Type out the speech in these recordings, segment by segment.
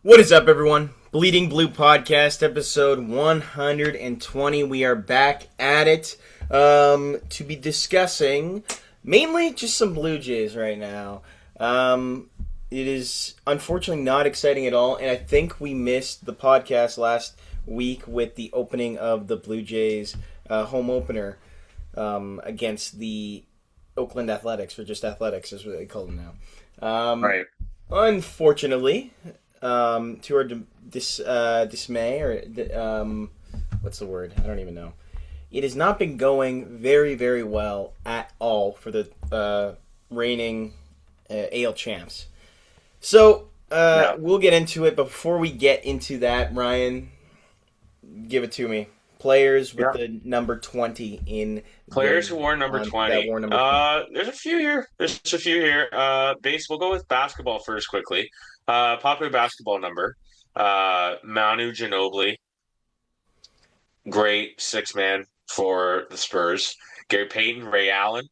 What is up, everyone? Bleeding Blue Podcast, episode 120. We are back at it to be discussing mainly just some Blue Jays right now. It is unfortunately not exciting at all, and I think we missed the podcast last week with the opening of the Blue Jays home opener against the Oakland Athletics, or just Athletics is what they call them now. Right. Unfortunately, to our dismay, or what's the word? I don't even know. It has not been going very, very well at all for the reigning AL champs. So we'll get into it, but before we get into that, Ryan, give it to me. Players with the number 20 in Players who wore number 20. That wore number 20. There's a few here. We'll go with basketball first quickly. Popular basketball number. Manu Ginobili. Great six-man for the Spurs. Gary Payton, Ray Allen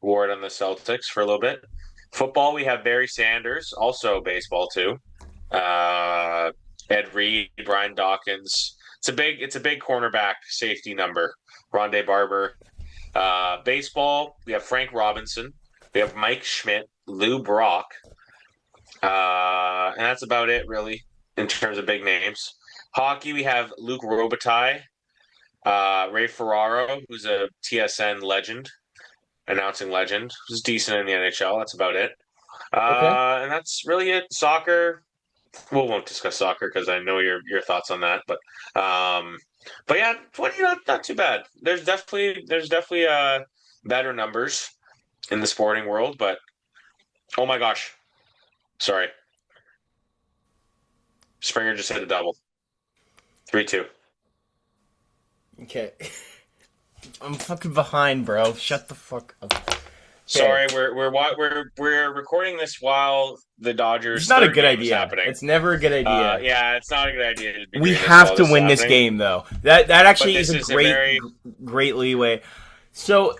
wore it on the Celtics for a little bit. Football, we have Barry Sanders, also baseball too. Ed Reed, Brian Dawkins. It's a big cornerback safety number. Rondé Barber. Baseball, we have Frank Robinson. We have Mike Schmidt, Lou Brock. And that's about it, really, in terms of big names. Hockey, we have Luke Robitaille. Ray Ferraro, who's a TSN legend, announcing legend, who's decent in the NHL. That's about it. Okay. And that's really it. Soccer, we won't discuss soccer because I know your thoughts on that. But yeah, 20 not too bad. There's definitely better numbers in the sporting world, but oh my gosh, sorry, Springer just hit a double. 3-2. Okay. I'm fucking behind, bro. Shut the fuck up. Okay. Sorry, we're recording this while the Dodgers. It's not a good idea. It's never a good idea. Yeah, it's not a good idea. We have to win this game, though. That actually is a great leeway. So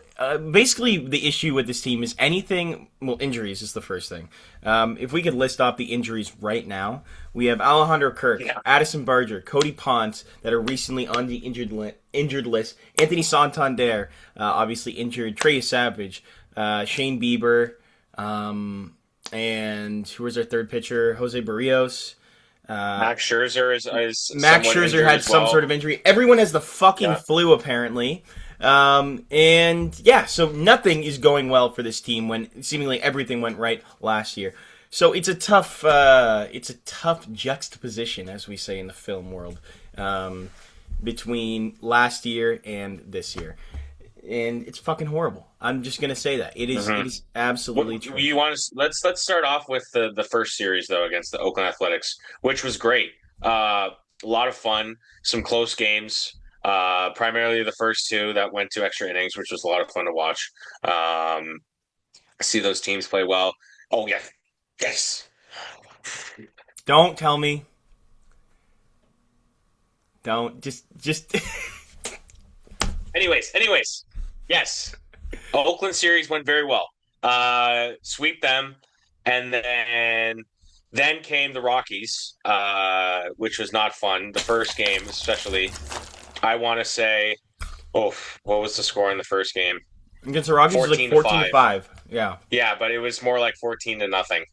basically, the issue with this team is anything. Well, injuries is the first thing. If we could list off the injuries right now, we have Alejandro Kirk, Addison Barger, Cody Ponce that are recently on the injured list. Anthony Santander, obviously injured. Trey Savage. Shane Bieber, and who was our third pitcher? Jose Barrios. Max Scherzer Max Scherzer had some sort of injury. Everyone has the fucking flu, apparently. And yeah, so nothing is going well for this team when seemingly everything went right last year. So it's a tough juxtaposition, as we say in the film world, between last year and this year. And it's fucking horrible. I'm just gonna say that it is. It is absolutely true. You want to let's start off with the first series though against the Oakland Athletics, which was great. A lot of fun, some close games. Primarily the first two that went to extra innings, which was a lot of fun to watch. See those teams play well. Oh yeah, yes. Don't tell me. Don't just. Anyways. Yes. Oakland series went very well. Sweep them, and then came the Rockies, which was not fun. The first game, especially, I want to say, what was the score in the first game? Against the Rockies, 14 was like 14-5. Yeah. Yeah, but it was more like 14-0.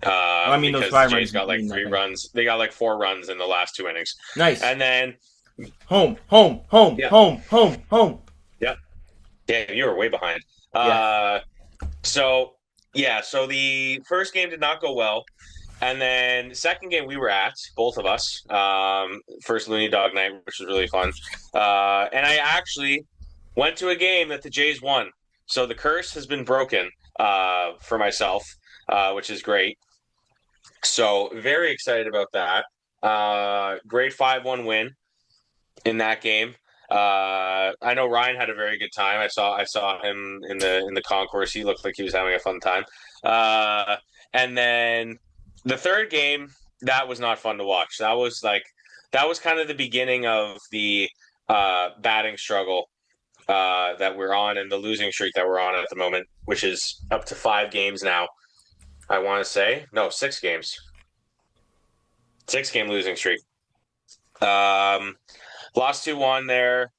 I mean, those 5 runs got like 3 runs. They got like 4 runs in the last 2 innings. Nice. And then home. Yep. Yeah, you were way behind. Yeah. So the first game did not go well. And then second game we were at, both of us, first Looney Dog night, which was really fun. And I actually went to a game that the Jays won. So the curse has been broken for myself, which is great. So very excited about that. Great 5-1 win in that game. I know Ryan had a very good time. I saw him in the concourse. He looked like he was having a fun time. And then the third game, that was not fun to watch. That was kind of the beginning of the batting struggle that we're on and the losing streak that we're on at the moment, which is up to 5 games now. I want to say 6 games. 6-game losing streak. Lost 2-1 there.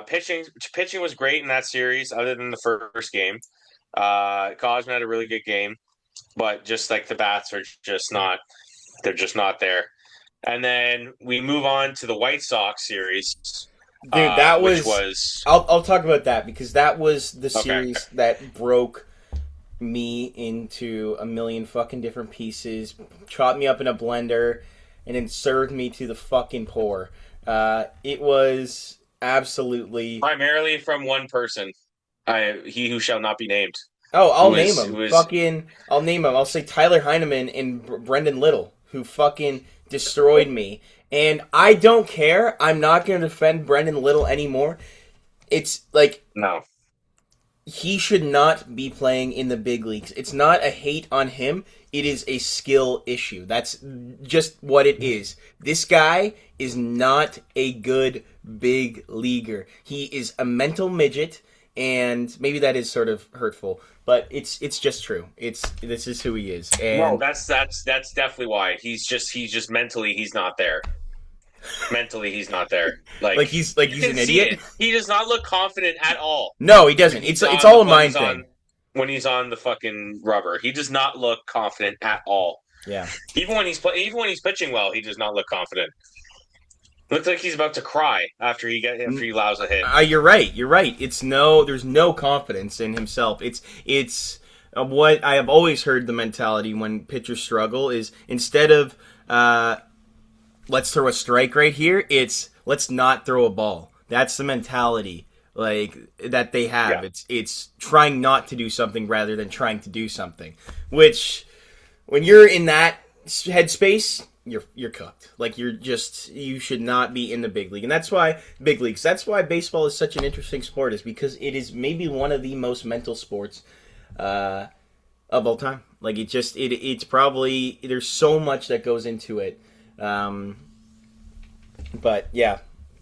Pitching was great in that series, other than the first game. Cosman had a really good game, but just like the bats are just not, they're just not there. And then we move on to the White Sox series, Dude, that which was. was I'll talk about that because that was the okay. series that broke me into a million fucking different pieces, chopped me up in a blender, and then served me to the fucking poor. It was absolutely. Primarily from one person, he who shall not be named. Oh, Who I'll name was who him. was Fucking, I'll name him. I'll say Tyler Heineman and Brendan Little, who fucking destroyed me. And I don't care. I'm not going to defend Brendan Little anymore. It's like no. he should not be playing in the big leagues. It's not a hate on him. It is a skill issue. That's just what it is. This guy is not a good big leaguer. He is a mental midget, and maybe that is sort of hurtful, but it's just true. This is who he is. No, And that's definitely why he's just mentally he's not there. Mentally, he's not there. he's You can an see idiot. it. He does not look confident at all. No, he doesn't. It's all a mind thing. When he's on the fucking rubber, he does not look confident at all. Yeah. Even when he's pitching well, he does not look confident. Looks like he's about to cry after he allows a hit. You're right. You're right. There's no confidence in himself. It's what I have always heard the mentality when pitchers struggle is instead of let's throw a strike right here, it's let's not throw a ball. That's the mentality like that they have. Yeah. It's trying not to do something rather than trying to do something. Which when you're in that headspace, you're cooked. Like you should not be in the big league. And that's why big leagues. That's why baseball is such an interesting sport is because it is maybe one of the most mental sports of all time. Like it's probably there's so much that goes into it. But yeah,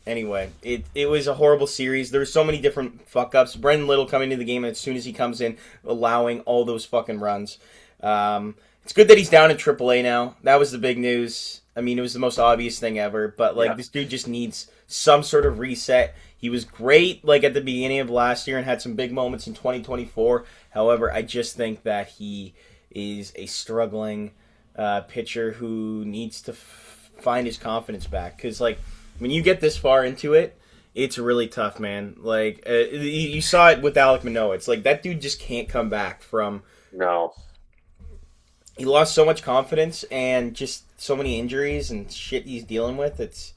anyway, it was a horrible series. There were so many different fuck ups. Brendan Little coming into the game, and as soon as he comes in, allowing all those fucking runs. It's good that he's down in AAA now. That was the big news. I mean, it was the most obvious thing ever. But This dude just needs some sort of reset. He was great like at the beginning of last year and had some big moments in 2024. However, I just think that he is a struggling pitcher who needs to find his confidence back. Because when you get this far into it, it's really tough, man. You saw it with Alek Manoah. It's like that dude just can't come back from. No. He lost so much confidence and just so many injuries and shit he's dealing with. It's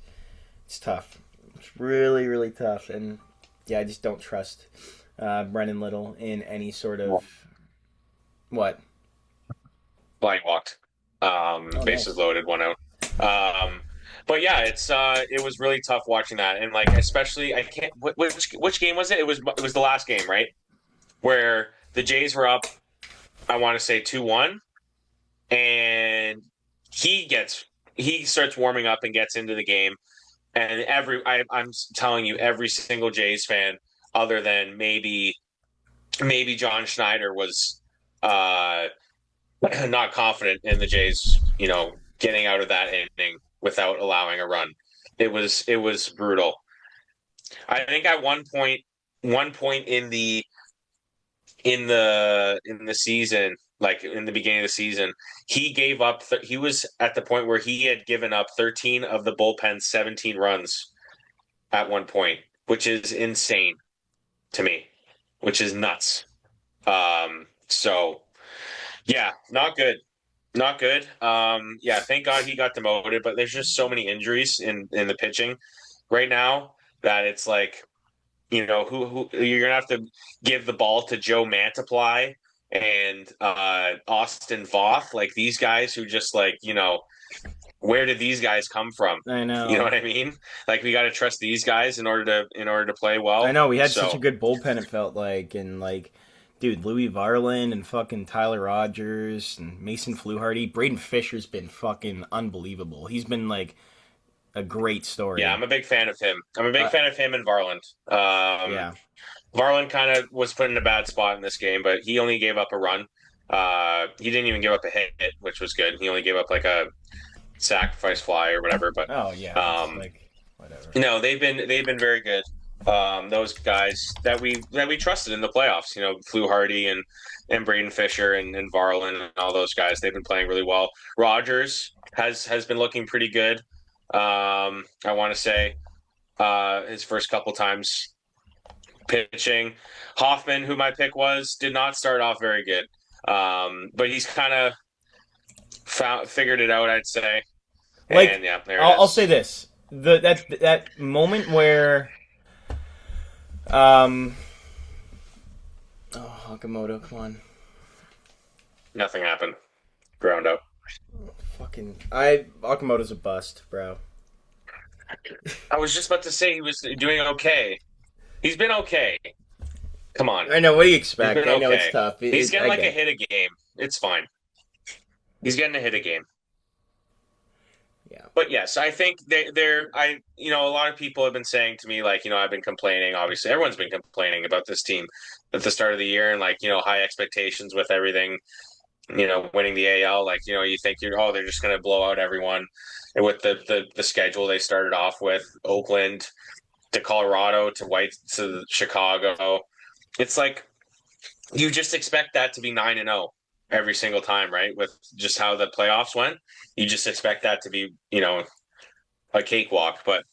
tough. It's really, really tough. And yeah, I just don't trust Brendan Little in any sort of what. Blind walked. Bases nice. loaded, 1 out. But yeah, it was really tough watching that, and especially I can't. Which game was it? It was the last game, right? Where the Jays were up. I want to say 2-1, and he starts warming up and gets into the game, and I'm telling you, every single Jays fan, other than maybe John Schneider, was not confident in the Jays, getting out of that inning without allowing a run. It was brutal. I think at one point in the season, like in the beginning of the season, he gave up. He was at the point where he had given up 13 of the bullpen's 17 runs at one point, which is insane to me, which is nuts. So yeah, not good. Not good. Yeah, thank God he got demoted, but there's just so many injuries in the pitching right now that it's like, who you're gonna have to give the ball to Joe Mantiply and Austin Voth, like these guys who just where did these guys come from? I know. You know what I mean? Like we got to trust these guys in order to play well. I know we had such a good bullpen. It felt like dude, Louis Varland and fucking Tyler Rogers and Mason Fluharty. Braden Fisher's been fucking unbelievable. He's been a great story. Yeah, I'm a big fan of him. I'm a big fan of him and Varland. Yeah. Varland kind of was put in a bad spot in this game, but he only gave up a run. He didn't even give up a hit, which was good. He only gave up sacrifice fly or whatever. But Oh yeah, it's um, like whatever. no, they've been very good. Those guys that we trusted in the playoffs, Flew Hardy and Braden Fisher and Varlin and all those guys, they've been playing really well. Rogers has been looking pretty good. I want to say his first couple times pitching. Hoffman, who my pick was, did not start off very good, but he's kind of figured it out, I'd say. Like And yeah, there it I'll is. say this: that moment where um oh Hakamoto, come on, Nothing happened. Ground out. fucking Okamoto's a bust, bro. I was just about to say he was doing okay. He's been okay. Come on. I know. What do you He's expect? been I know it's okay. tough. He's getting I like a get it. hit a game. It's fine. He's getting a hit a game. Yeah. But yes, I think a lot of people have been saying to me, like, I've been complaining. Obviously, everyone's been complaining about this team at the start of the year and, like, high expectations with everything, winning the AL. Like, you think they're just going to blow out everyone. And with the schedule they started off with, Oakland to Colorado to Chicago, it's like you just expect that to be 9-0 every single time, right? With just how the playoffs went, you just expect that to be, a cakewalk. But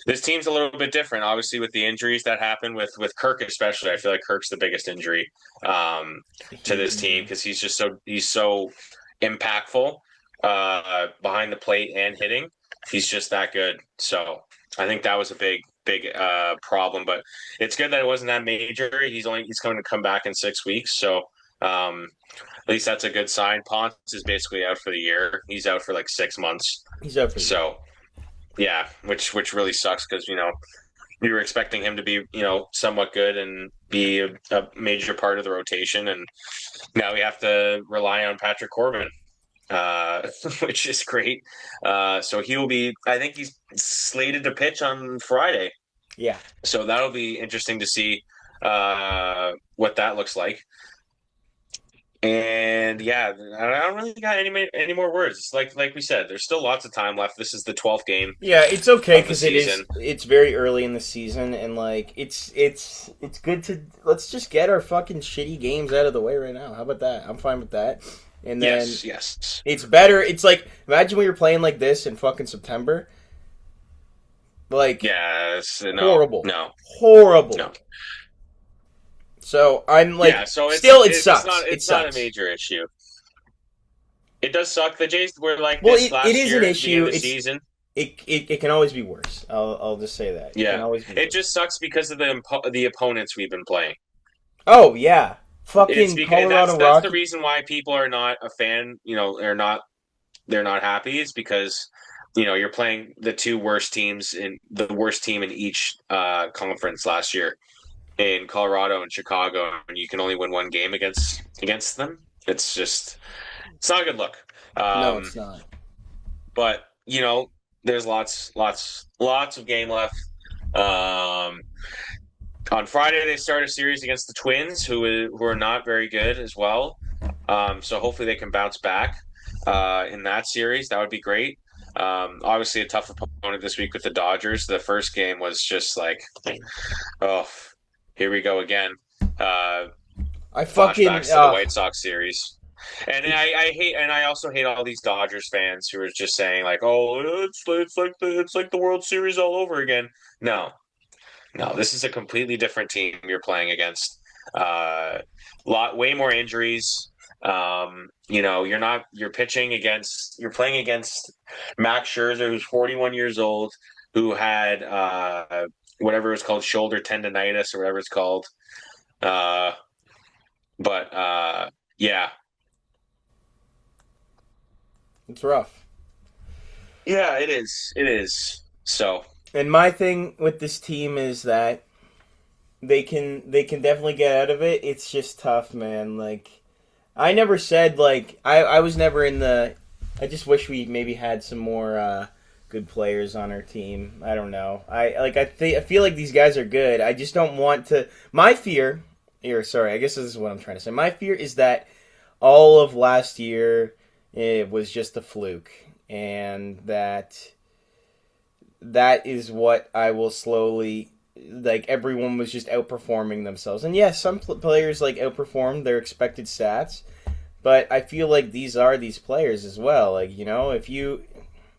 this team's a little bit different, obviously, with the injuries that happened with Kirk, especially. I feel like Kirk's the biggest injury It's a to huge this team injury. because he's so impactful behind the plate and hitting. He's just that good. So I think that was a big problem. But it's good that it wasn't that major. He's going to come back in 6 weeks. So at least that's a good sign. Ponce is basically out for the year. He's out for like 6 months. He's out for the year. So yeah, which really sucks because we were expecting him to be somewhat good and be a major part of the rotation, and now we have to rely on Patrick Corbin, which is great. So he will be. I think he's slated to pitch on Friday, Yeah. so that'll be interesting to see what that looks like. And yeah, I don't really got any more words. It's like we said, there's still lots of time left. This is the 12th game Yeah, it's okay of the because it is. season. It's very early in the season, and like it's good to let's just get our fucking shitty games out of the way right now. How about that? I'm fine with that. And then Yes, yes. it's better. It's like imagine we were playing like this in fucking September. Like Yes, no, horrible, no, horrible. no. So I'm Yeah, like, so still, it it's sucks. not It it's not a sucks. major issue. It does suck. The Jays were like Well, this it last is an year at the beginning issue. of the It's season. it can always be worse. I'll just say that it can Yeah, always be it worse. just sucks because of the opponents we've been playing. Oh yeah, It's fucking because Colorado that's the Rocky. reason why people are not a fan. They're not happy. Is because you're playing the worst team in each conference last year in Colorado and Chicago, and you can only win one game against them. It's not a good look. No, Um, it's not. but there's lots of game left. Um, on Friday they start a series against the Twins, who are not very good as well. So hopefully they can bounce back in that series. That would be great. Obviously a tough opponent this week with the Dodgers. The first game was just like, oh, here we go again. Uh, I fucking Flashbacks to the White Sox series. And I also hate all these Dodgers fans who are just saying like, "Oh, it's like the World Series all over again." No, no, this is a completely different team you're playing against. Way more injuries. You're playing against Max Scherzer, who's 41 years old, who had whatever it was called, shoulder tendonitis or whatever it's called. Uh, but yeah, it's rough. yeah, it is. It is. So And my thing with this team is that they can definitely get out of it. It's just tough, man. Like I never said like I was never in the. I just wish we maybe had some more good players on our team. I don't know. I feel like these guys are good. I just don't want to. My fear, or sorry, I guess this is what I'm trying to say. My fear is that all of last year it was just a fluke, and that is what I will slowly, like, everyone was just outperforming themselves. And yes, some players like outperformed their expected stats, but I feel like these are these players as well. Like, if you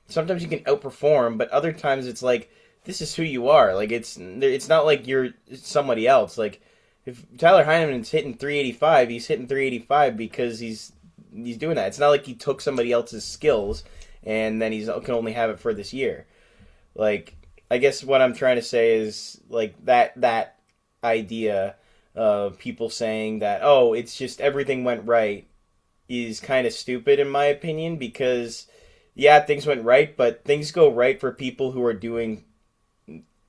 sometimes you can outperform, but other times it's like this is who you are. Like, it's not like you're somebody else. Like, if Tyler Heineman's hitting 385, he's hitting 385 because he's doing that. It's not like he took somebody else's skills and then he can only have it for this year. Like, I guess what I'm trying to say is, like, that idea of people saying that, oh, it's just everything went right is kind of stupid in my opinion, because yeah, things went right, but things go right for people who are doing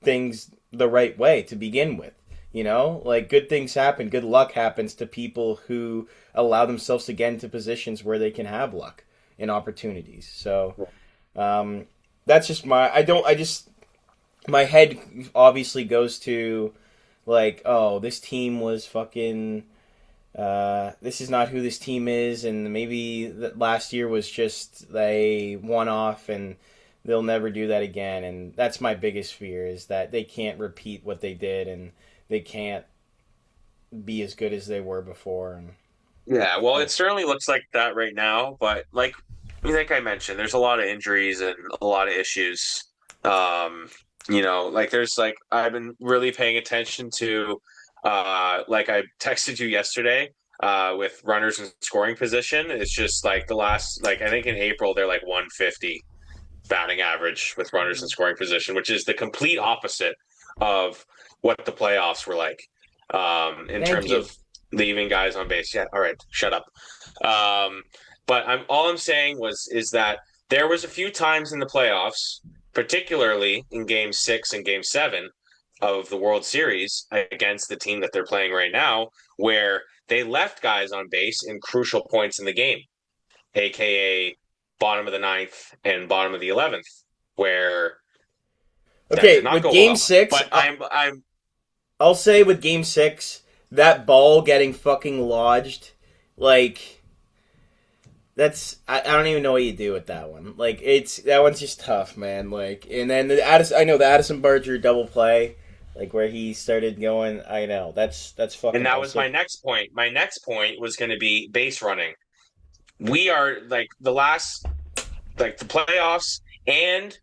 things the right way to begin with. Like, good things happen, good luck happens to people who allow themselves to get into positions where they can have luck and opportunities. So, that's just my head obviously goes to, like, oh, this team was fucking, this is not who this team is, and maybe last year was just a one-off, and they'll never do that again. And that's my biggest fear, is that they can't repeat what they did, and they can't be as good as they were before. And Yeah, well, it certainly looks like that right now, but like I mentioned, there's a lot of injuries and a lot of issues. Like there's like I've been really paying attention to like I texted you yesterday with runners in scoring position. It's just like the last like I think in April they're like 150 batting average with runners in scoring position, which is the complete opposite of what the playoffs were like in thank terms you. of leaving guys on base. Yeah, all right, shut up. But I'm saying is that there was a few times in the playoffs, particularly in Game 6 and Game 7 of the World Series against the team that they're playing right now, where they left guys on base in crucial points in the game, aka bottom of the ninth and bottom of the 11th, where that did Okay, not with go Game well. Six, But I'm I'll say with Game 6, that ball getting fucking lodged, like, I don't even know what you do with that one. Like, that one's just tough, man. Like, and then I know the Addison Barger double play, like where he started going. I know that's and fucking that was also. my next point. My next point was going to be base running. We are like the playoffs and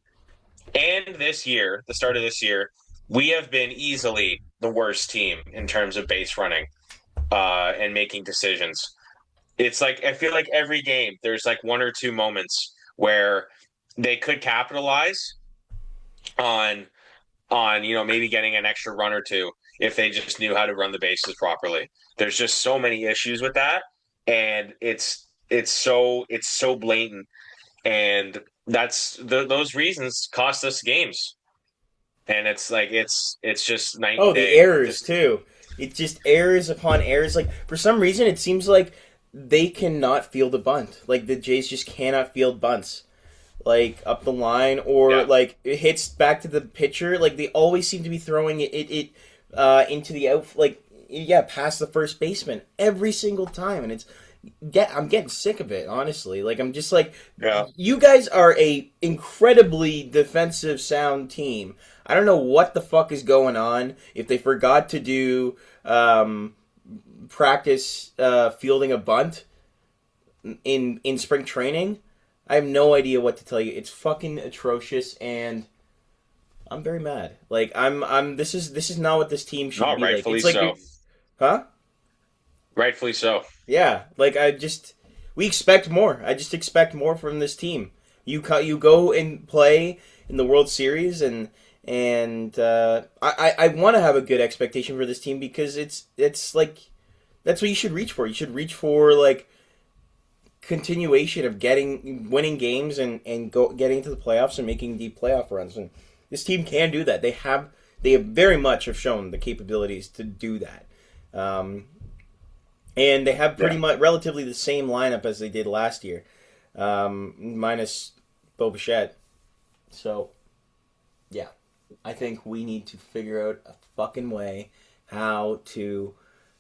this year, the start of this year, we have been easily the worst team in terms of base running and making decisions. It's like I feel like every game there's like one or two moments where they could capitalize on maybe getting an extra run or two if they just knew how to run the bases properly. There's just so many issues with that, and it's so blatant, and those reasons cost us games. And it's like it's just night Oh, and the day. errors Just too. It's just errors upon errors. Like, for some reason, it seems like they cannot field a bunt. Like, the Jays just cannot field bunts, like, up the line, or yeah, like it hits back to the pitcher. Like, they always seem to be throwing it into the out, like, yeah, past the first baseman every single time, and I'm getting sick of it, honestly. Like, I'm just like, yeah. you guys are a incredibly defensive sound team. I don't know what the fuck is going on. If they forgot to do practice fielding a bunt in spring training, I have no idea what to tell you. It's fucking atrocious, and I'm very mad. Like, I'm. This is not what this team should No, be like. rightfully It's like, so. huh? Rightfully so. Yeah, like, we expect more. I just expect more from this team. You go and play in the World Series, and I want to have a good expectation for this team, because it's like, that's what you should reach for. You should reach for, like, continuation of winning games, and getting to the playoffs and making deep playoff runs. And this team can do that. They have very much have shown the capabilities to do that. And they have pretty Yeah. much relatively the same lineup as they did last year, minus Bo Bichette. So, yeah, I think we need to figure out a fucking way how to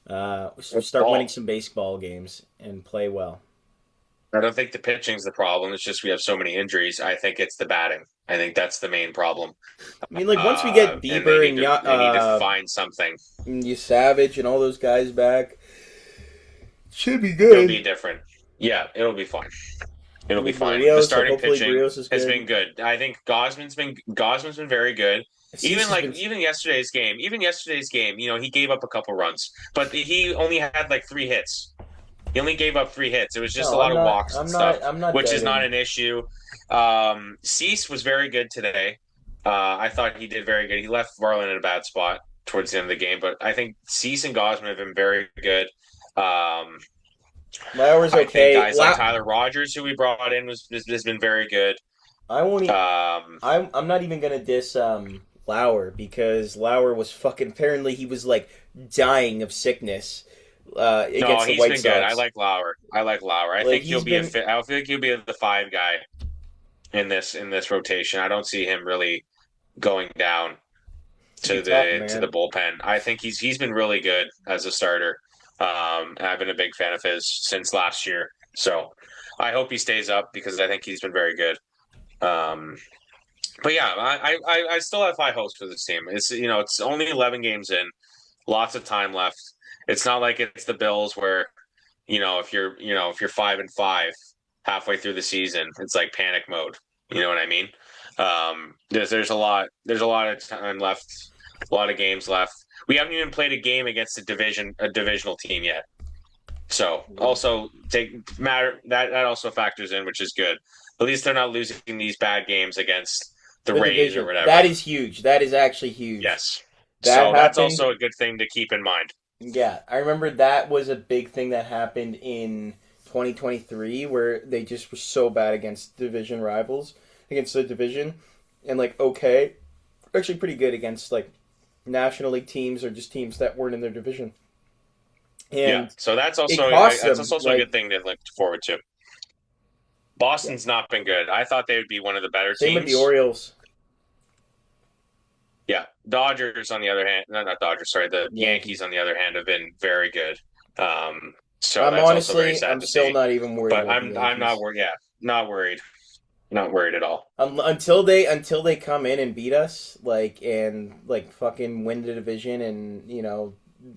start winning Ball. some baseball games and play well. I don't think the pitching's the problem. It's just we have so many injuries. I think it's the batting. I think that's the main problem. I mean, like once we get And they Bieber need to they need to find something. and you Savage and all those guys back, should be It'll good. be different. Yeah, it'll be fine. It'll be With fine. The Barrios, like starting hopefully pitching Barrios is has good. been good. I think Gosman's been very good. Cease has been. Even yesterday's game, he gave up a couple runs, but he only had like 3 hits. He only gave up 3 hits. It was just a No, lot of walks and stuff, I'm not which is not doubting. an issue. Cease was very good today. I thought he did very good. He left Varland in a bad spot towards the end of the game, but I think Cease and Gosman have been very good. Um, Lauer's I think okay. guys like Tyler Rogers, who we brought in, has been very good. I won't. Um, I'm not even gonna diss Lauer because Lauer was fucking. Apparently, he was like dying of sickness no, against the he's White been Sox. good. I like Lauer. I Like think he's he'll be been. I feel like he'll be the 5 guy in this rotation. I don't see him really going down It'd be to tough, the man. bullpen. I think he's been really good as a starter. And I've been a big fan of his since last year. So I hope he stays up because I think he's been very good. Um, but yeah, I still have high hopes for this team. It's only 11 games in, lots of time left. It's not like it's the Bills where if you're 5-5 halfway through the season, it's like panic mode. You know what I mean? There's a lot of time left, a lot of games left. We haven't even played a game against a divisional team yet. So also that also factors in, which is good. At least they're not losing these bad games against the The Rays or division. whatever. That is huge. That is actually huge. Yes. That So that's happened. also a good thing to keep in mind. Yeah, I remember that was a big thing that happened in 2023 where they just were so bad against division rivals, against the division, and like okay, actually pretty good against like National League teams or just teams that weren't in their division. Yeah. And So that's it also cost that's them also a good like thing to look forward to. Boston's not been good. I thought they would be one of the better same with the teams. Orioles. Yeah. Dodgers, on the other hand, no, not Dodgers, sorry, the Yankees. Yankees, on the other hand, have been very good. So I'm that's also very honestly, sad I'm to still see. not even worried But about the I'm not Yankees. worried. Yeah, not worried. Not worried at all. Until they come in and beat us, like fucking win the division and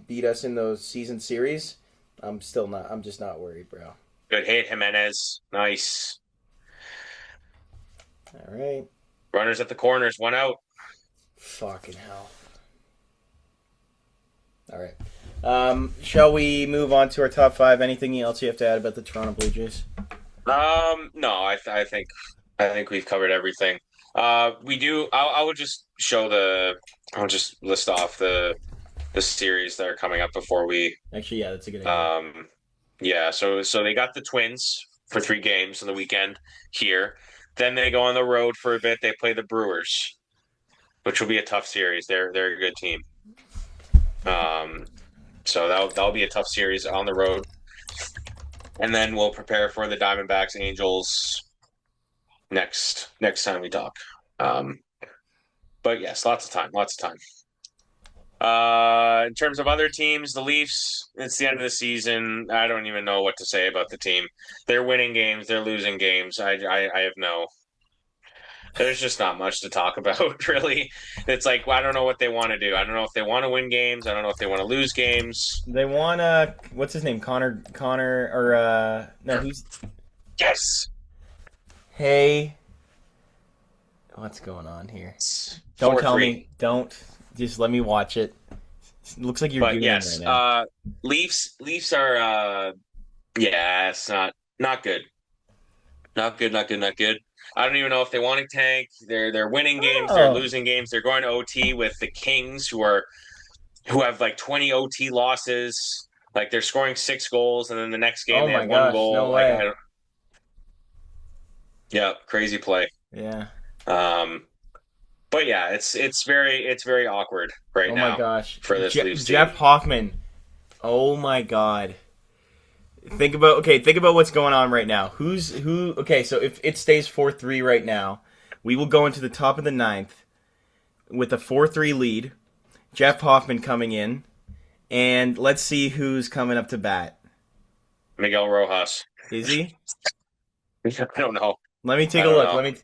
beat us in those season series. I'm still not. I'm just not worried, bro. Good hit, Jimenez. Nice. All right. Runners at the corners, 1 out. Fucking hell. All right. Shall we move on to our top five? Anything else you have to add about the Toronto Blue Jays? No, I think we've covered everything. We do. I will just show the. I'll just list off the series that are coming up before we. Actually, yeah, that's a good idea. Yeah. So they got the Twins for 3 games on the weekend here. Then they go on the road for a bit. They play the Brewers, which will be a tough series. They're a good team. Um, so that'll be a tough series on the road. And then we'll prepare for the Diamondbacks Angels next time we talk. But yes, lots of time. In terms of other teams, the Leafs, it's the end of the season. I don't even know what to say about the team. They're winning games, they're losing games. I have no. There's just not much to talk about, really. It's like, well, I don't know what they want to do. I don't know if they want to win games. I don't know if they want to lose games. They want what's his name? Connor or no, he's Yes. hey. What's going on here? Don't tell 4-3. me. Don't. Just let me watch it. It looks like you're But doing yes, it right now. Leafs are yeah, it's not good. Not good, not good, not good. I don't even know if they want to tank. They're winning games, they're Oh. losing games. They're going to OT with the Kings who have like 20 OT losses. Like they're scoring 6 goals and then the next game Oh they my have one gosh, goal. no Like way. yeah, crazy play. Yeah. Um but yeah, it's very awkward right Oh now my gosh. for this Leafs team. Jeff Hoffman. Oh my god. Think about what's going on right now. Okay, so if it stays 4-3 right now, we will go into the top of the ninth with a 4-3 lead. Jeff Hoffman coming in, and let's see who's coming up to bat. Miguel Rojas. Is he? I don't know. Let me I take a don't look. know. Let me.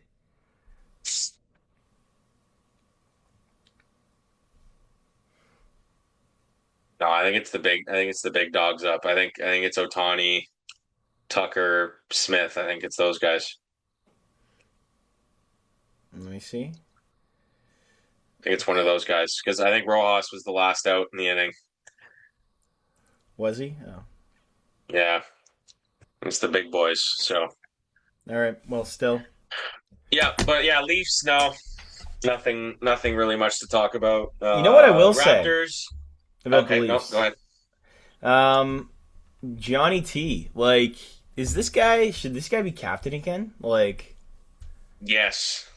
No, I think it's the big. I think it's the big dogs up. I think it's Otani, Tucker, Smith. I think it's those guys. Let me see. I think it's one of those guys because I think Rojas was the last out in the inning. Was he? Oh. Yeah, it's the big boys. So All right. Well, still. yeah, but yeah, Leafs. No, nothing really much to talk about. You know what I will say Raptors. about the Okay, no, go Leafs? ahead. Um, Johnny T. Like, is this guy? Should this guy be captain again? Like, Yes,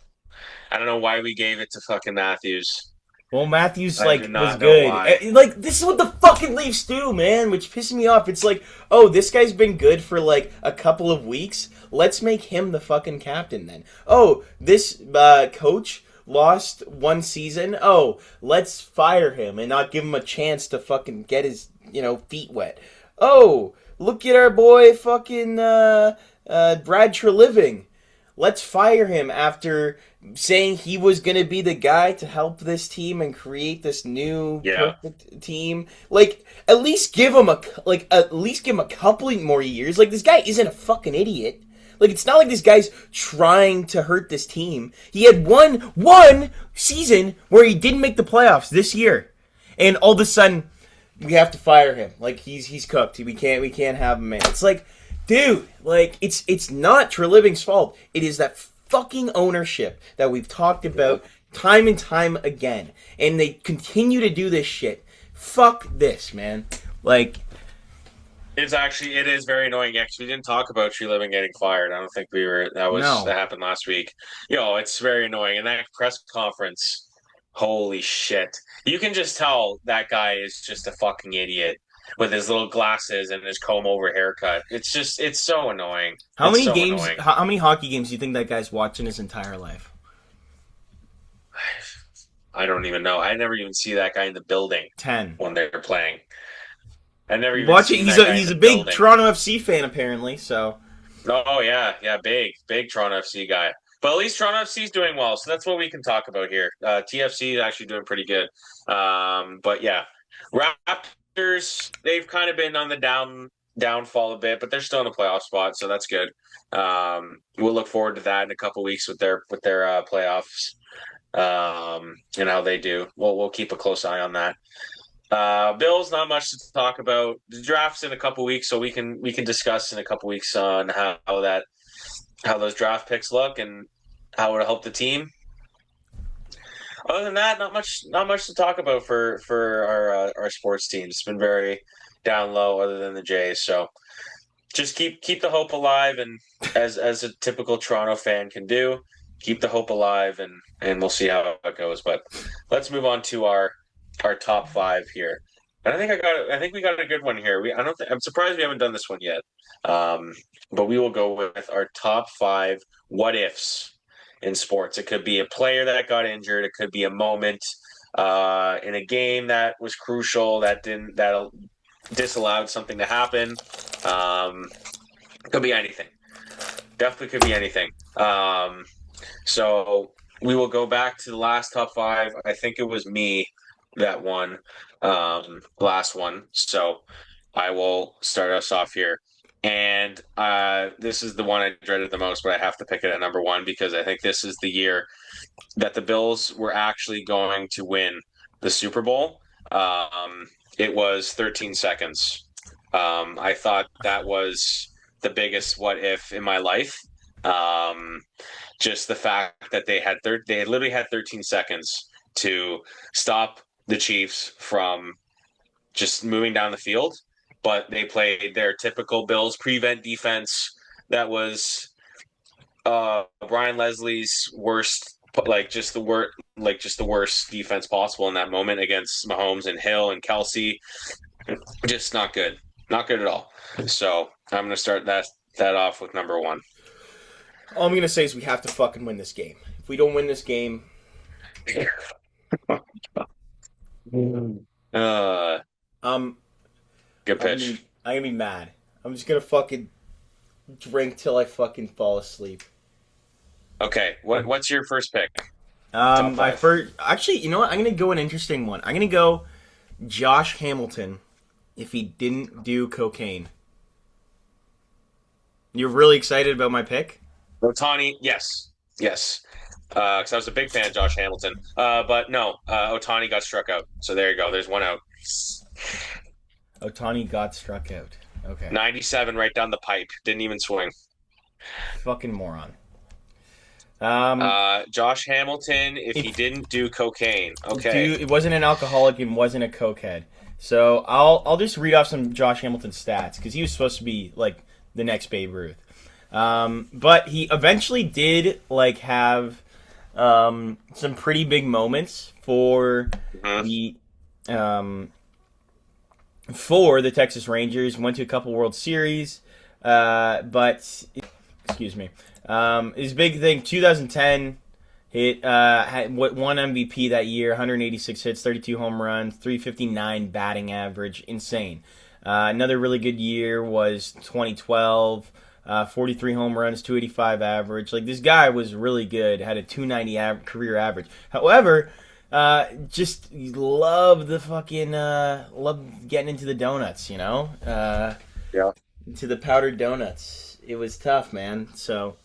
I don't know why we gave it to fucking Matthews. well, Matthews I do like was not know good. why. Like, this is what the fucking Leafs do, man. Which pisses me off. It's like, oh, this guy's been good for like a couple of weeks. Let's make him the fucking captain then. Oh, this coach lost one season. Oh, let's fire him and not give him a chance to fucking get his feet wet. Oh, look at our boy fucking Brad Treliving. Let's fire him after saying he was going to be the guy to help this team and create this new Yeah, perfect team. Like, at least give him a couple more years. Like, this guy isn't a fucking idiot. Like, it's not like this guy's trying to hurt this team. He had one season where he didn't make the playoffs this year, and all of a sudden we have to fire him. Like, he's cooked. We can't have him, man. It's like, dude, like, it's not Treliving's fault. It is that fucking ownership that we've talked about time and time again, and they continue to do this shit. Fuck this, man. Like, it is very annoying. Actually, we didn't talk about Tree Living getting fired. I don't think we were. That no. happened last week. It's very annoying. And that press conference, holy shit! You can just tell that guy is just a fucking idiot with his little glasses and his comb over haircut. It's so annoying. How It's many so games? annoying. How many hockey games do you think that guy's watched in his entire life? I don't even know. I never even see that guy in the building 10. when they're playing. I never even Watch it. seen He's that a guy in he's the a big building. Toronto FC fan apparently. So Oh yeah, big Toronto FC guy. But at least Toronto FC is doing well, so that's what we can talk about here. TFC is actually doing pretty good. But yeah, Raptors, they've kind of been on the downfall a bit, but they're still in the playoff spot, so that's good. We'll look forward to that in a couple weeks with their playoffs, and how they do. We'll keep a close eye on that. Bills, not much to talk about. The draft's in a couple weeks, so we can discuss in a couple weeks on how those draft picks look and how it'll help the team. Other than that, not much to talk about for our sports teams. It's been very down low, other than the Jays. So just keep the hope alive, and as a typical Toronto fan can do, keep the hope alive, and we'll see how it goes. But let's move on to our top five here. And I think we got a good one here. I don't think I'm surprised we haven't done this one yet. Um, but we will go with our top five what ifs in sports. It could be a player that got injured. It could be a moment in a game that was crucial that disallowed something to happen. It could be anything. Definitely could be anything. So we will go back to the last top five. I think it was me that won last one. So I will start us off here. And this is the one I dreaded the most, but I have to pick it at number one because I think this is the year that the Bills were actually going to win the Super Bowl. It was 13 seconds. I thought that was the biggest what if in my life. Um, just the fact that they had literally had 13 seconds to stop the Chiefs from just moving down the field, but they played their typical Bills prevent defense. That was Brian Leslie's worst, just the worst defense possible in that moment against Mahomes and Hill and Kelsey. Just not good at all. So I'm gonna start that off with number one. all I'm gonna say is we have to fucking win this game. If we don't win this game, Uh, um, good I'm gonna pitch. be, I'm gonna be mad. I'm just gonna fucking drink till I fucking fall asleep. Okay, what's your first pick? Top My five. first, actually, you know what? I'm gonna go an interesting one. I'm gonna go Josh Hamilton if he didn't do cocaine. You're really excited about my pick? Otani, yes, yes. Because I was a big fan of Josh Hamilton. But no, Otani got struck out. So there you go. There's one out. Otani got struck out. Okay. 97 right down the pipe. Didn't even swing. Fucking moron. Josh Hamilton, if he If didn't do cocaine. Okay. dude, it wasn't an alcoholic and wasn't a cokehead. So I'll just read off some Josh Hamilton stats because he was supposed to be like the next Babe Ruth. But he eventually did like have some pretty big moments Mhm. the um, for the Texas Rangers. Went to a couple World Series, but excuse me. His big thing, 2010, hit had one MVP that year, 186 hits, 32 home runs, 359 batting average, insane. Another really good year was 2012. 43 home runs, 285 average. Like this guy was really good. Had a 290 career average. However, just love the fucking love getting into the donuts. You know, Yeah. into the powdered donuts. It was tough, man. So,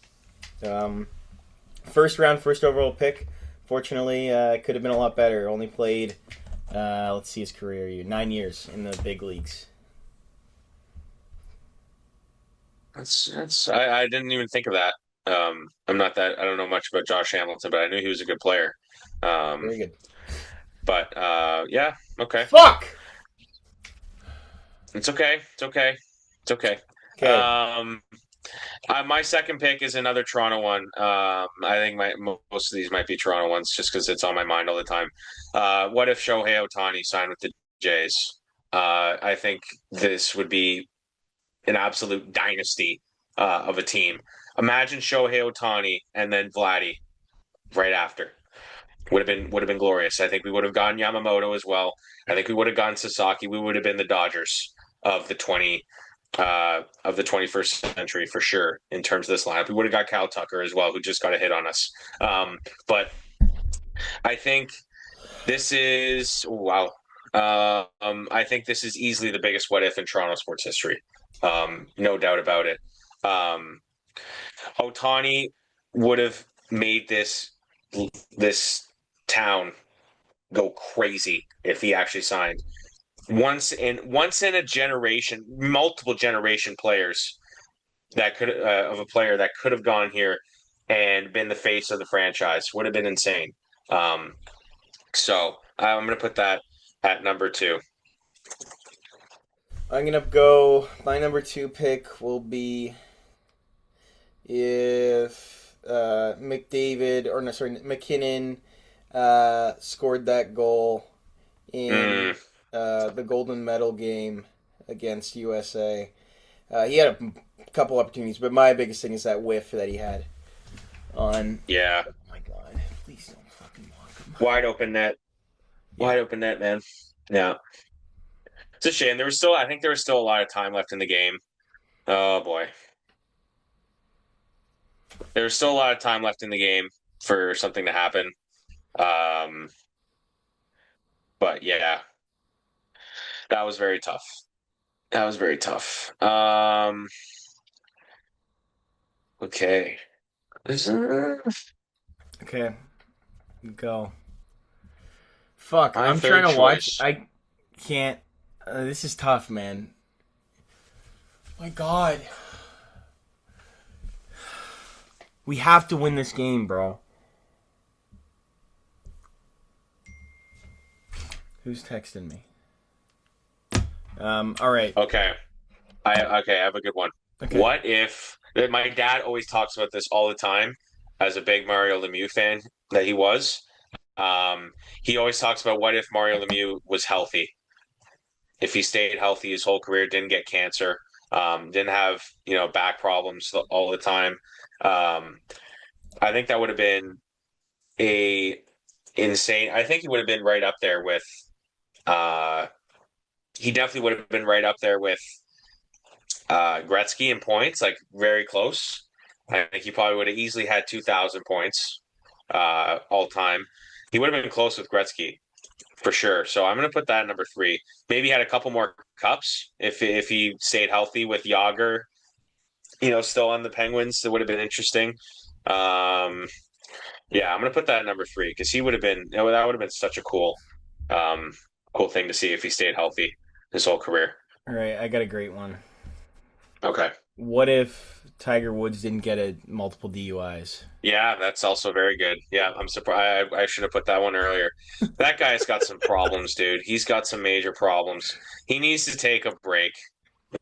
first round, first overall pick. Fortunately, could have been a lot better. Only played, let's see his career year, 9 years in the big leagues. That's I didn't even think of that. I'm not that I don't know much about Josh Hamilton, but I knew he was a good player. Um, Very good. but yeah, okay. Fuck. It's okay. It's okay. It's okay. Okay. Um, my second pick is another Toronto one. I think most of these might be Toronto ones just because it's on my mind all the time. What if Shohei Ohtani signed with the Jays? I think this would be an absolute dynasty of a team. Imagine Shohei Ohtani and then Vladdy right after. Would have been glorious. I think we would have gotten Yamamoto as well. I think we would have gotten Sasaki. We would have been the Dodgers of the 21st century for sure in terms of this lineup. We would have got Cal Tucker as well, who just got a hit on us. But I think this is wow. I think this is easily the biggest what if in Toronto sports history. No doubt about it. Um, Otani would have made this town go crazy if he actually signed. Once in a generation, multiple generation players that could of a player that could have gone here and been the face of the franchise would have been insane. Um, so I'm going to put that at number two. I'm gonna go. My number two pick will be if McDavid or no, sorry, McKinnon scored that goal in Mm, the Golden Medal game against USA. He had a couple opportunities, but my biggest thing is that whiff that he had on. yeah, Oh my god! Please don't fucking walk him. wide open net, Yeah. wide open net, man. Yeah, it's a shame. I think there was still a lot of time left in the game. Oh boy, there was still a lot of time left in the game for something to happen. Um, but yeah, that was very tough. That was very tough. Okay. Okay, go. Fuck! My I'm trying third to watch. choice. I can't. This is tough, man. My God, we have to win this game, bro. Who's texting me? All right. Okay. I have a good one. Okay. What if my dad always talks about this all the time as a big Mario Lemieux fan that he was. He always talks about what if Mario Lemieux was healthy, if he stayed healthy his whole career, didn't get cancer, didn't have back problems all the time. Um, I think that would have been a insane. I think he would have been right up there with. Uh, he definitely would have been right up there with Gretzky in points, like very close. I think he probably would have easily had 2,000 points all time. He would have been close with Gretzky for sure. So I'm going to put that at number 3. Maybe he had a couple more cups if he stayed healthy with Yager, still on the Penguins. That would have been interesting. Yeah, I'm going to put that at number 3 because he would have been that would have been such a cool thing to see if he stayed healthy his whole career. All right, I got a great one. Okay. What if Tiger Woods didn't get multiple DUIs? Yeah, that's also very good. Yeah, I'm surprised. I should have put that one earlier. That guy's got some problems, dude. He's got some major problems. He needs to take a break,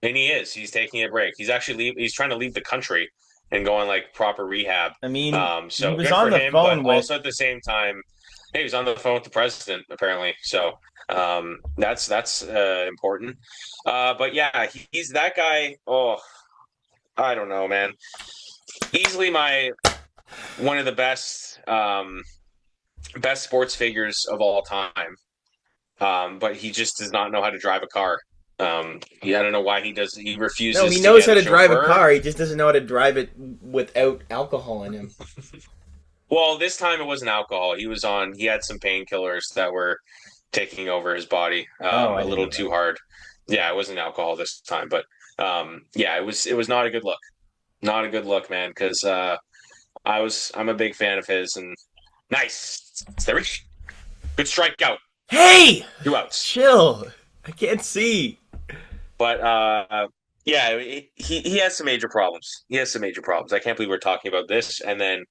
and he is. He's taking a break. He's trying to leave the country and go on like proper rehab. I mean, he So was good on for the him, phone but with. also at the same time, hey, he was on the phone with the president apparently. So that's important. But yeah, he's that guy. Oh, I don't know, man. Easily one of the best sports figures of all time. But he just does not know how to drive a car. Yeah, I don't know why he does. He refuses. No, he knows how get to drive a chauffeur. car. He just doesn't know how to drive it without alcohol in him. Well, this time it wasn't alcohol. He had some painkillers that were taking over his body I a didn't little know too that. hard. Yeah, it wasn't alcohol this time, but yeah, it was not a good look. Not a good look, man. Because I'm a big fan of his, and nice. There we good strikeout. Hey, 2 outs. chill. I can't see. But yeah, he has some major problems. He has some major problems. I can't believe we're talking about this and then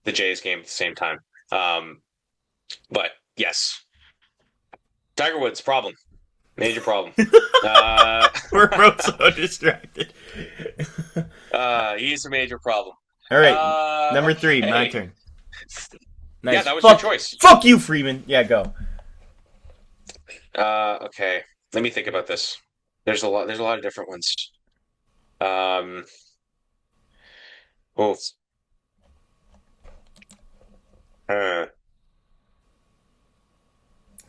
the Jays game at the same time. But yes, Tiger Woods problem, major problem. We're both so distracted. He's a major problem. All right, number 3, hey. my turn. Nice. Yeah, that was your choice. Fuck you, Freeman. Yeah, go. Okay, let me think about this. There's a lot of different ones. Oh.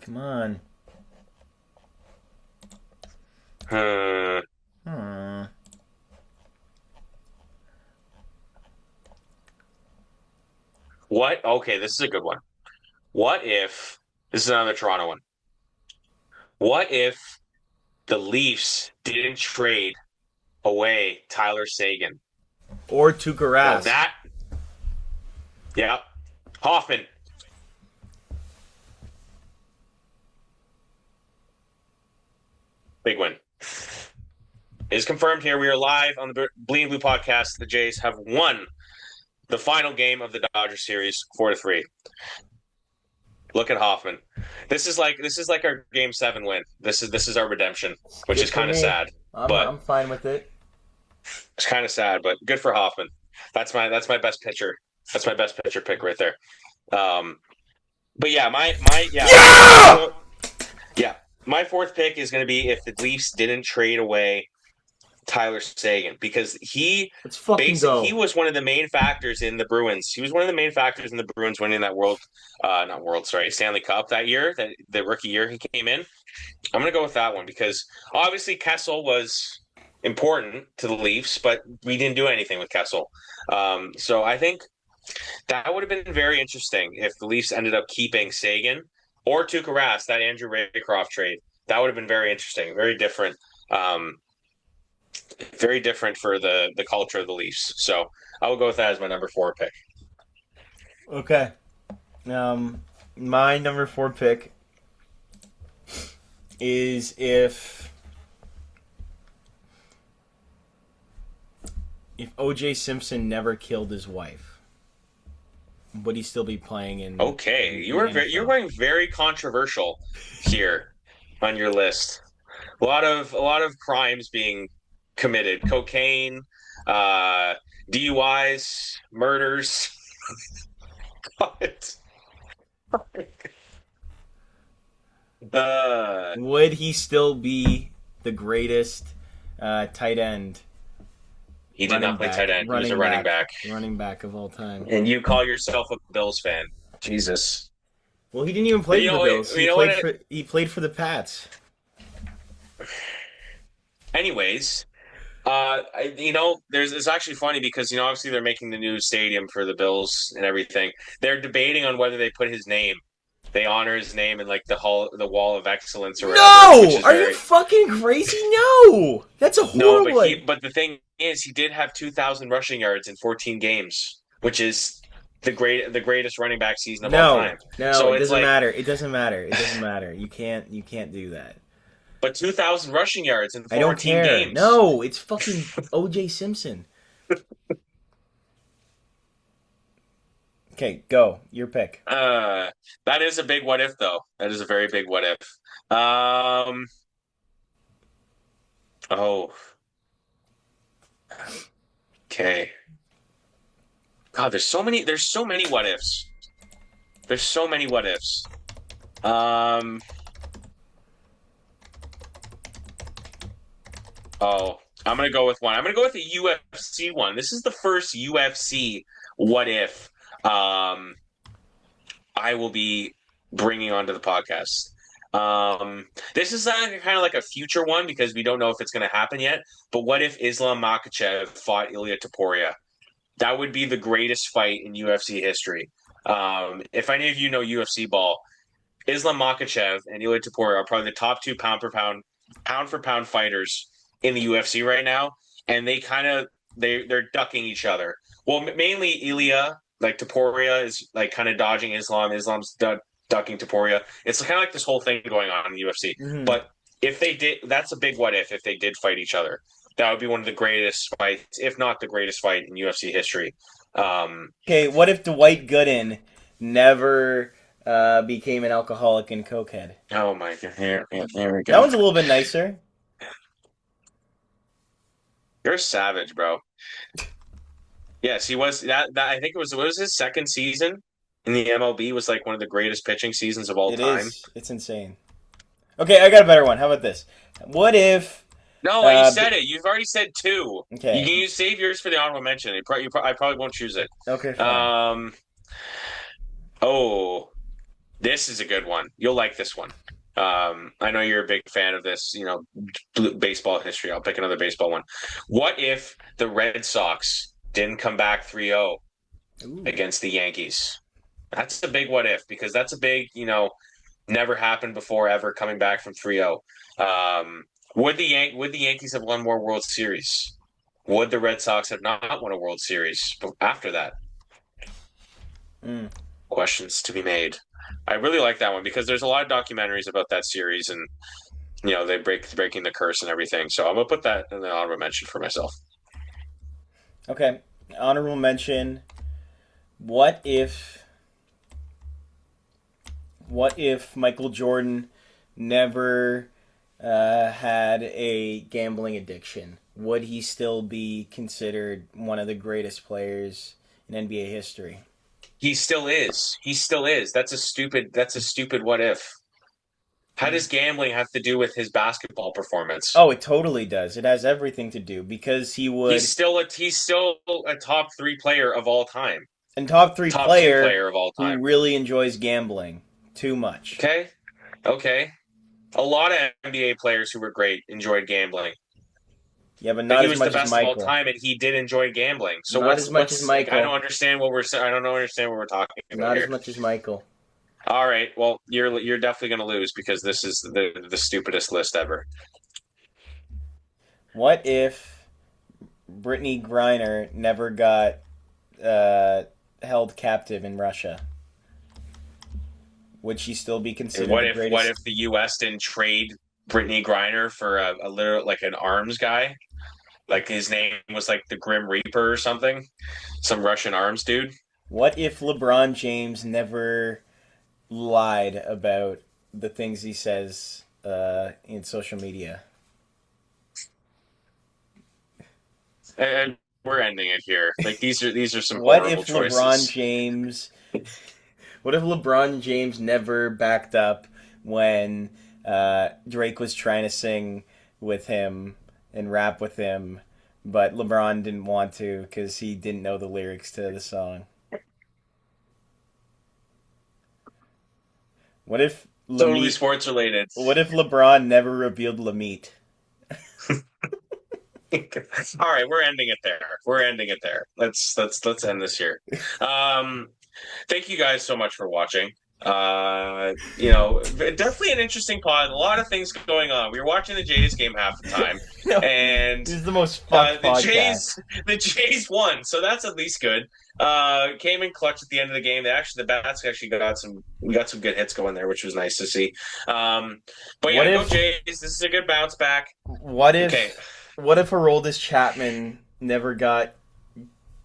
Come on. Uh, what? Okay, this is a good one. What if this is another Toronto one? What if the Leafs didn't trade away Tyler Seguin? Or Tuukka Well, Rask. yeah, Hoffman. Big win. It is confirmed here. We are live on the Bleeding Blue podcast. The Jays have won the final game of the Dodgers series 4-3. Look at Hoffman. This is like our Game 7 win. This is our redemption, which is kind of sad. I'm fine with it. It's kind of sad, but good for Hoffman. That's my best pitcher. That's my best pitcher pick right there. But yeah, my 4th pick is going to be if the Leafs didn't trade away Tyler Seguin because he was one of the main factors in the Bruins. He was one of the main factors in the Bruins winning that Stanley Cup that year, the rookie year he came in. I'm going to go with that one because obviously Kessel was important to the Leafs, but we didn't do anything with Kessel. So I think that would have been very interesting if the Leafs ended up keeping Seguin or Tuukka Rask, that Andrew Raycroft trade. That would have been very interesting, very different. Very different for the culture of the Leafs. So I will go with that as my number 4 pick. Okay. My number 4 pick is if O.J. Simpson never killed his wife, would he still be playing in? Okay, you're going very controversial here on your list. A lot of crimes being committed: cocaine, DUIs, murders. Would he still be the greatest tight end? He did not play tight end. He was a running back. Running back of all time. And you call yourself a Bills fan? Jesus. Well, he didn't even play for the Bills. He played for the Pats. Anyways, it's actually funny because obviously they're making the new stadium for the Bills and everything. They're debating on whether they put his name, they honor his name in like the Wall of Excellence or whatever, which No! is Are you very fucking crazy? No! That's a no. But horrible idea. the thing is, he did have 2,000 rushing yards in 14 games, which is the greatest running back season of all No, time. no, So it it's doesn't like, matter. It doesn't matter. It doesn't matter. You can't do that. but 2,000 rushing yards in I don't 14 care. games. No, it's fucking O.J. Simpson. Okay, go. Your pick. That is a big what if, though. That is a very big what if. Um, oh, okay. God, there's so many what ifs. There's so many what ifs. Um, I'm gonna go with one. I'm gonna go with a UFC one. This is the first UFC what if um I will be bringing onto the podcast. This is kind of like a future one because we don't know if it's going to happen yet. But what if Islam Makhachev fought Ilya Taporia? That would be the greatest fight in UFC history. If any of you know UFC ball, Islam Makhachev and Ilya Taporia are probably the top two pound for pound fighters in the UFC right now, and they're ducking each other. Well, mainly Ilya, like Taporia is like kind of dodging Islam. Islam's ducking Taporia. It's kind of like this whole thing going on in the UFC. Hmm. But if they did, that's a big what if they did fight each other. That would be one of the greatest fights, if not the greatest fight in UFC history. Um, Okay, what if Dwight Gooden never became an alcoholic and cokehead? oh my god! Here we That go. one's a little bit nicer. You're a savage, bro. Yes, he was that I think it was what was his second season in the MLB was like one of the greatest pitching seasons of all It time. is. It's insane. Okay, I got a better one. How about this? What if? No, you Uh, said it. You've already said two. You okay. can use save yours for the honorable mention. I probably won't choose it. Okay, fine. Um. Oh, this is a good one. You'll like this one. I know you're a big fan of this. Baseball history. I'll pick another baseball one. What if the Red Sox didn't come back 3-0 Ooh. against the Yankees? That's a big what if because that's a big, never happened before ever coming back from 3-0. Would the Yankees have won more World Series? Would the Red Sox have not won a World Series after that? Mm. Questions to be made. I really like that one because there's a lot of documentaries about that series and they breaking the curse and everything. So I'm gonna put that in the honorable mention for myself. Okay. Honorable mention. What if? What if Michael Jordan never had a gambling addiction? Would he still be considered one of the greatest players in NBA history? He still is. He still is. That's a stupid what if. How does gambling have to do with his basketball performance? Oh, it totally does. It has everything to do because he would He's still a top three player of all time. and top three Top two player player of all who time. really enjoys gambling too much. Okay? Okay. A lot of NBA players who were great enjoyed gambling. Yeah, but But not he as was the much as best of all Michael. time and he did enjoy gambling. So Not as much as like I Michael. don't understand what we're talking about Not as here. much as Michael. All right. Well, you're definitely going to lose because this is the stupidest list ever. What if Brittany Griner never got held captive in Russia? Would she still be considered What the if greatest? the US didn't trade Brittany Griner for a literal like an arms guy? Like his name was like the Grim Reaper or something, some Russian arms dude. What if LeBron James never lied about the things he says in social media? And we're ending it here. Like these are some What horrible if LeBron choices. James? What if LeBron James never backed up when Drake was trying to sing with him and rap with him, but LeBron didn't want to because he didn't know the lyrics to the song? What if Totally Lamit? sports related. What if LeBron never revealed Lamit? All right, we're ending it there. We're ending it there. Let's end this here. Thank you guys so much for watching. Definitely an interesting pod. A lot of things going on. We were watching the Jays game half the time, No, and this is the most fucked podcast. the Jays won, so that's at least good. Came in clutch at the end of the game. The bats actually got some. We got some good hits going there, which was nice to see. But yeah, go Jays. This is a good bounce back. What if Aroldis Chapman never got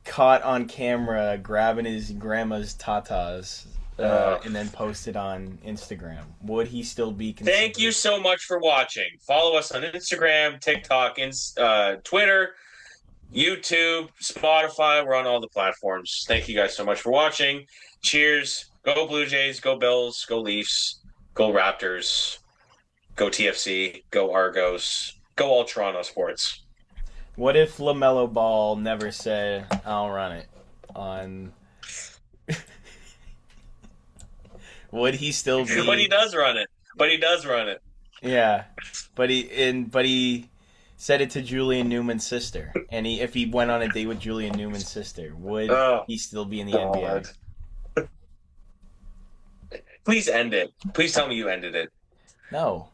caught on camera grabbing his grandma's tatas and then posted on Instagram? Would he still be considered? Thank you so much for watching. Follow us on Instagram, TikTok, Twitter, YouTube, Spotify. We're on all the platforms. Thank you guys so much for watching. Cheers. Go Blue Jays. Go Bills. Go Leafs. Go Raptors. Go TFC. Go Argos. Go all Toronto sports. What if LaMelo Ball never said, "I'll run it" on? Would he still be? But he does run it. Yeah, but he said it to Julian Newman's sister, and if he went on a date with Julian Newman's sister, would he still be in the NBA? Please end it. Please tell me you ended it. No.